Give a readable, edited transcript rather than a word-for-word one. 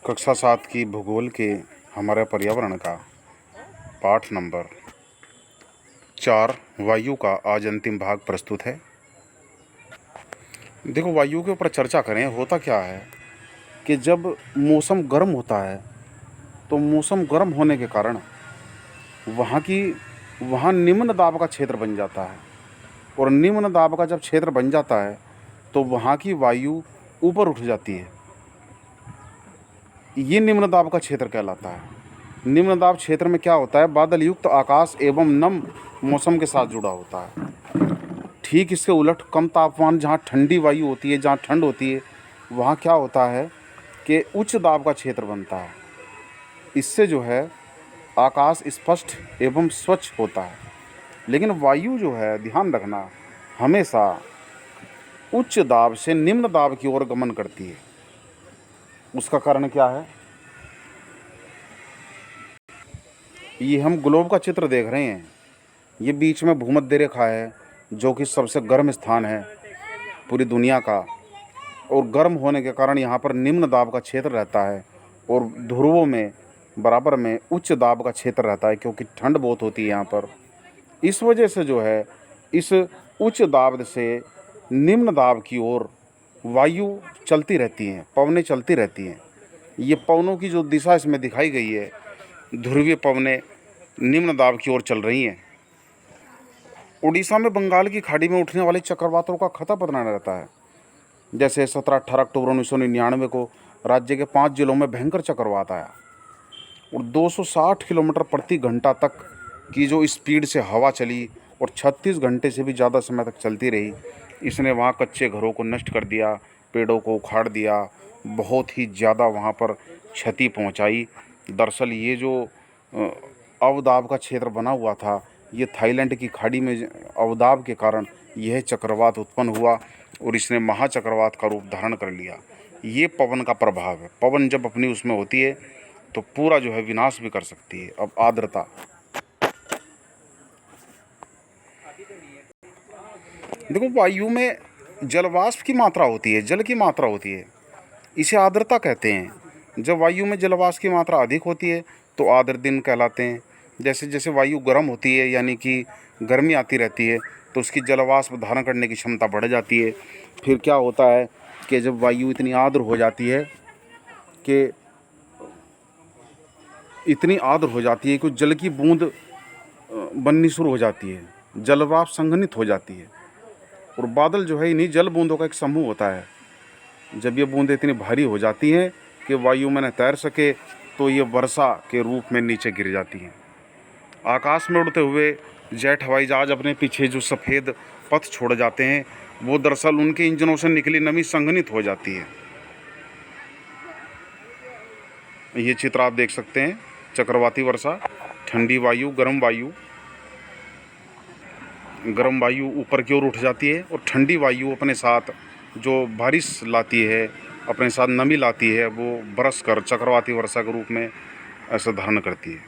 कक्षा 7 की भूगोल के हमारे पर्यावरण का पाठ नंबर 4 वायु का आज अंतिम भाग प्रस्तुत है। देखो, वायु के ऊपर चर्चा करें। होता क्या है कि जब मौसम गर्म होता है तो मौसम गर्म होने के कारण वहाँ निम्न दाब का क्षेत्र बन जाता है, और निम्न दाब का जब क्षेत्र बन जाता है तो वहाँ की वायु ऊपर उठ जाती है। ये निम्न दाब का क्षेत्र कहलाता है। निम्न दाब क्षेत्र में क्या होता है, बादल युक्त आकाश एवं नम मौसम के साथ जुड़ा होता है। ठीक इसके उलट कम तापमान, जहाँ ठंडी वायु होती है, जहाँ ठंड होती है, वहाँ क्या होता है कि उच्च दाब का क्षेत्र बनता है। इससे जो है आकाश स्पष्ट एवं स्वच्छ होता है। लेकिन वायु जो है, ध्यान रखना, हमेशा उच्च दाब से निम्न दाब की ओर गमन करती है। उसका कारण क्या है? ये हम ग्लोब का चित्र देख रहे हैं। ये बीच में भूमध्य रेखा है, जो कि सबसे गर्म स्थान है पूरी दुनिया का, और गर्म होने के कारण यहाँ पर निम्न दाब का क्षेत्र रहता है, और ध्रुवों में बराबर में उच्च दाब का क्षेत्र रहता है, क्योंकि ठंड बहुत होती है यहाँ पर। इस वजह से जो है इस उच्च दाब से निम्न दाब की ओर वायु चलती रहती हैं, पवनें चलती रहती हैं। ये पवनों की जो दिशा इसमें दिखाई गई है, ध्रुवीय पवनें निम्न दाब की ओर चल रही हैं। उड़ीसा में बंगाल की खाड़ी में उठने वाले चक्रवातों का खता पतना रहता है। जैसे 17-18 अक्टूबर 1999 को राज्य के 5 जिलों में भयंकर चक्रवात आया, और 260 किलोमीटर प्रति घंटा तक की जो स्पीड से हवा चली, और 36 घंटे से भी ज़्यादा समय तक चलती रही। इसने वहाँ कच्चे घरों को नष्ट कर दिया, पेड़ों को उखाड़ दिया, बहुत ही ज़्यादा वहाँ पर क्षति पहुँचाई। दरअसल ये जो अवदाब का क्षेत्र बना हुआ था, ये थाईलैंड की खाड़ी में अवदाब के कारण यह चक्रवात उत्पन्न हुआ, और इसने महाचक्रवात का रूप धारण कर लिया। ये पवन का प्रभाव है। पवन जब अपनी उसमें होती है तो पूरा जो है विनाश भी कर सकती है। अब आर्द्रता, देखो, वायु में जलवाष्प की मात्रा होती है, जल की मात्रा होती है, इसे आर्द्रता कहते हैं। जब वायु में जलवाष्प की मात्रा अधिक होती है तो आर्द्र दिन कहलाते हैं। जैसे जैसे वायु गर्म होती है, यानी कि गर्मी आती रहती है, तो उसकी जलवाष्प धारण करने की क्षमता बढ़ जाती है। फिर क्या होता है कि जब वायु इतनी आर्द्र हो जाती है कि कुछ जल की बूंद बननी शुरू हो जाती है, जलवाष्प संघनित हो जाती है, और बादल जो है इन्हीं जल बूंदों का एक समूह होता है। जब ये बूंदें इतनी भारी हो जाती हैं कि वायु में न तैर सके, तो ये वर्षा के रूप में नीचे गिर जाती हैं। आकाश में उड़ते हुए जेट हवाई जहाज अपने पीछे जो सफ़ेद पथ छोड़ जाते हैं, वो दरअसल उनके इंजनों से निकली नमी संघनित हो जाती है। ये चित्र आप देख सकते हैं। चक्रवाती वर्षा, ठंडी वायु, गर्म वायु ऊपर की ओर उठ जाती है, और ठंडी वायु अपने साथ जो बारिश लाती है, अपने साथ नमी लाती है, वो बरस कर चक्रवाती वर्षा के रूप में ऐसा धारण करती है।